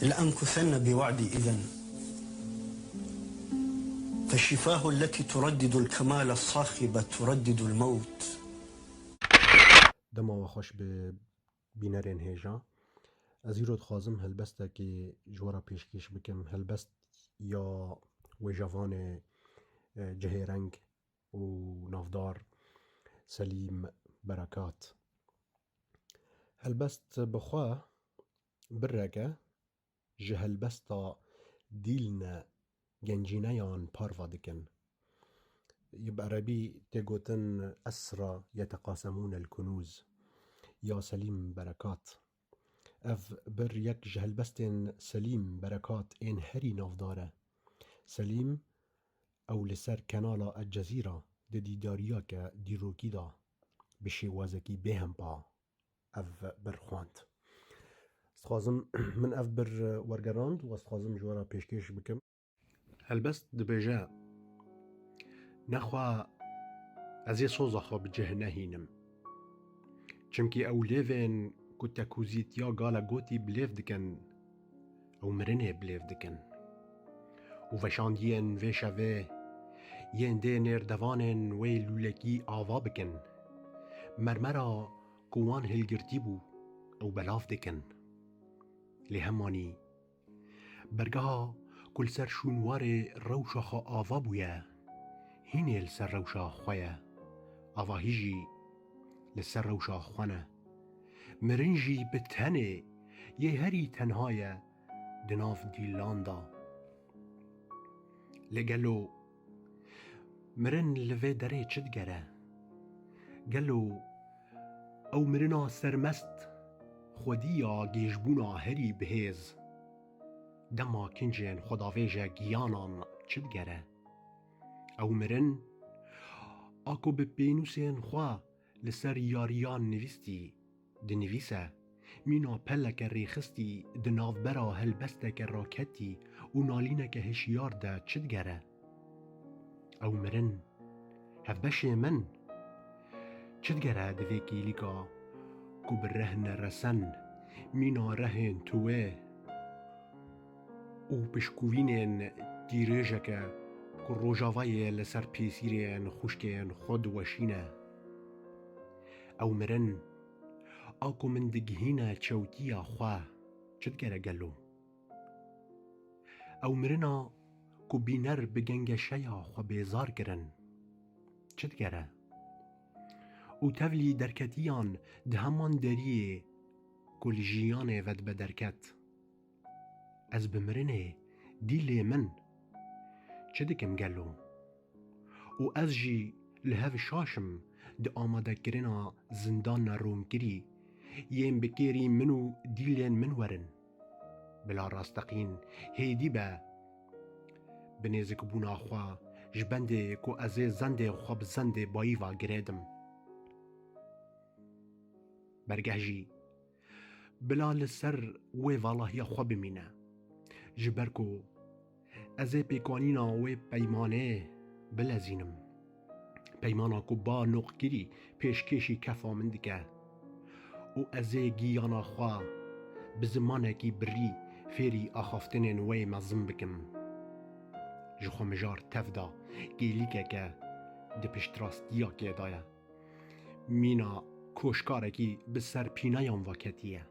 لأمكثن بوعدي إذن، فالشفاه التي تردد الكمال الصاخب تردد الموت. دما و خوش به بینرین هیجا از ایرود خوازم هلبسته که جوارا پیشکش بکم هلبست یا و جوان جهرنگ و نافدار سلیم برکات. هلبست بخواه برگه جه هلبستا دیلنا گنجینه یان پاروا دکن. بعربي تيغوتن أسرى يتقاسمون الكنوز يا سليم بركات. اف بر يك جهلبستن سليم بركات ان هري نافداره سليم او لسر كنالا الجزيرة دي دارياك ديروكي دا بشيوازكي بهم با اف برخواند. استخازم من اف بر ورگراند و استخازم جوارا پیشکش بکم. هلبست دبجا نخوا از یه سوزخوا بجه نهینم چمکی او لیوین کتا کوزیت یا گالا گوتی بلیف دکن او مرنه بلیف دکن و وشاندین ویشوه ین ده نردوانن وی لولکی آوا بکن مرمرا کوان هلگرتی بو او بلاف دکن لهمانی برگها کل سر شونوار روشاخا آوا بویا هینه لسر روشا خواه آوا هیجی لسر روشا خوانه مرنجی بتنه یه هری تنهای دناف دیلاندا لگلو مرن لوه دره چد گره گلو او مرنا سرمست خودیا گیجبونا هری بهیز دما کنجن خداویجه گیانان چد گره او مرن آکو به پینوسین خواه لسر یاریان نویستی دنویسه مینا پلک ریخستی دناف برا هلبستک راکتی و نالینک هشیار ده چد گره او مرن هفبش من چد گره دویکی لیکا کو برهن رسن مینا رهن توه او پشکوینین دیریجک که روژاوای لسر پیسیرین خوشکین خود وشینه او مرن آکو من دگهینه چوتیا خواه چد گره گلو او مرنا کو بینر بگنگ شیا خو بیزار گرن چد گره او تولی درکتیان ده همان دریه کل جیانه ود بدرکت از بمرنه دیل من چدکم گلو او از جی لهو شاشم ده آماده کرنا زندان روم گری یم بکیری منو دیلین من ورن بلا راستقین هیدی بنیزک بونا خوا جبنده کو از زنده خواب زنده باییوا گریدم برگه جی بلا لسر وی والله خواب بمینه جبرکو از پیکانینا و پیمانه بلزینم پیمانا کو با نوق گیری پیشکشی کفا من دکه او از گیانا خواه بزمانه کی بری فیری آخافتنین وی مزم بکم جخو مجار تفدا گیلیکه که ده پشتراستیا که دایه مینا کوشکاره کی بسر پینایان واکتیه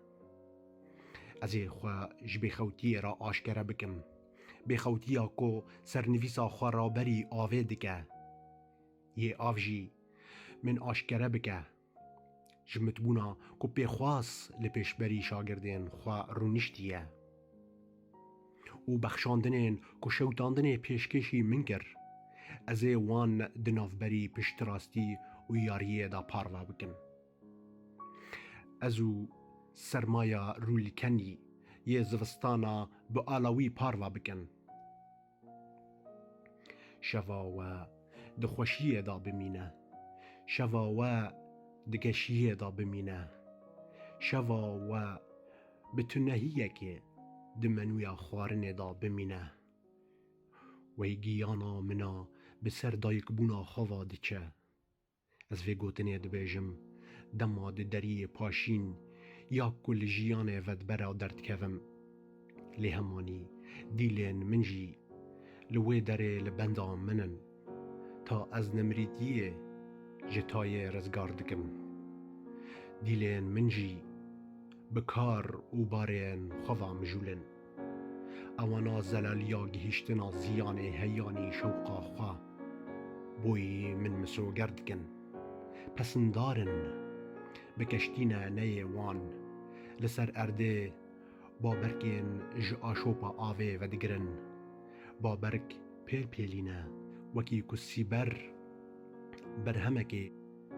از خواه جبی خوتیه را آشکره بکم بخوتیا کو سرنویسا خواه را بری آوه دکه یه آفجی من آشکره بکه جمت بونا کو پیخواس لپیش بری شاگردین خواه رونشتیه او بخشاندنین کو شوتاندن پیشکشی من کر از وان دناف بری پشتراستی و یاریه دا پاروا بکن ازو سرمایه رولکنی یه زوستانا با آلاوی پاروا بکن شوا و دخوشیه دا بمینه شوا و دگشیه دا بمینه شوا و بتنهیه که دمنویا خوارنه دا بمینه وی گیانا منا بسر دایک بونا خوا دچه از وی گوتنه دبیجم دما ده دری پاشین یا کل جیانه ود برا درد کوم لێ هەمووانی دیلێن من jî li wê derê li benda min in ta ez nemrîtiyê ji tayê rizgar dikim. Dîlên min jî bi kar û barên xwe ve mijûlin. Ewana zelaliya gihîştina ziyanê heyanî şewqa xwe boyî min misoger dikin. Pesindarin bi keştîne neyê wan li ser erdê baberkên ji aşopa avê vedigirin. Baberk pêlpêlîne wekî ku sîber berhemekê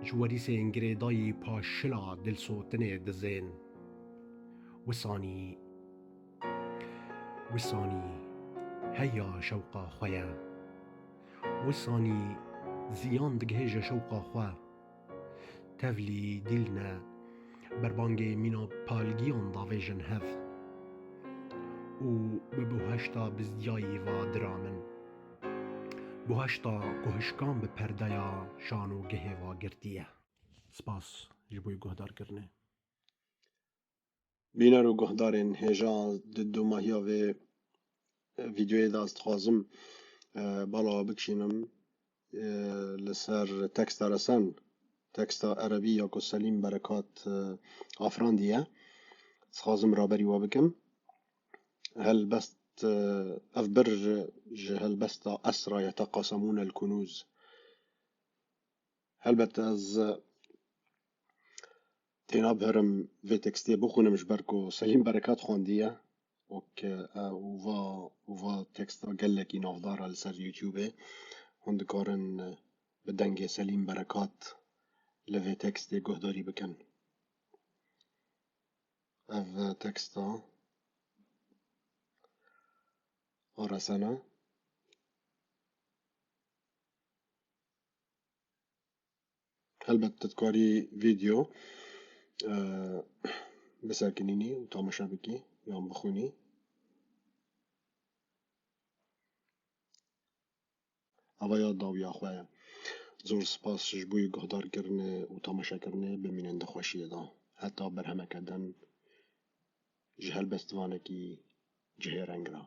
ji werîsên girêdayî paşila dilsotinê dizên. Wisanî heya şewqa xwe ye. Wisanî ziyan digihêje şewqa xwe. Tevlî dîlne berbangê mîna palgiyan davêjin hev û bi buheşta bizdiyayî ve diramin. Buheşta ku hişkan bi perdeya şanûgehê ve girtiye. Spas ji bo guhdarkirinê. Bîner û guhdarên hêja di domahiya vê vîdyoyê de ez dixwazim bala bikişînim li ser teksta resen, teksta erebî ya ku Selîm Berekat afrandiye. Dixwazim raberî we bikim. Helbest ev bir ji helbesta esra yetekasemûn el-kunûz. Helbet ez têna biherim vê tekstê bixwînim ji ber ku Selîm Berekat xwendiye û va teksta gelekî navdar e li ser YouTubeê. Hûn dikarin bi dengê Selîm Berekat li vê tekstê guhdarî bikin. Ev teksta a resene helbet tu dikarî vîdyo bisekinînî û tamaşa bikî yan bixwînî. Eva ya dawiya xwe ye. Zor spas ji bo guhdarkirinê û tamaşakirinê bimînin di xweşiyê de. Heta berhemeke din ji helbestvanekî cihêreng re.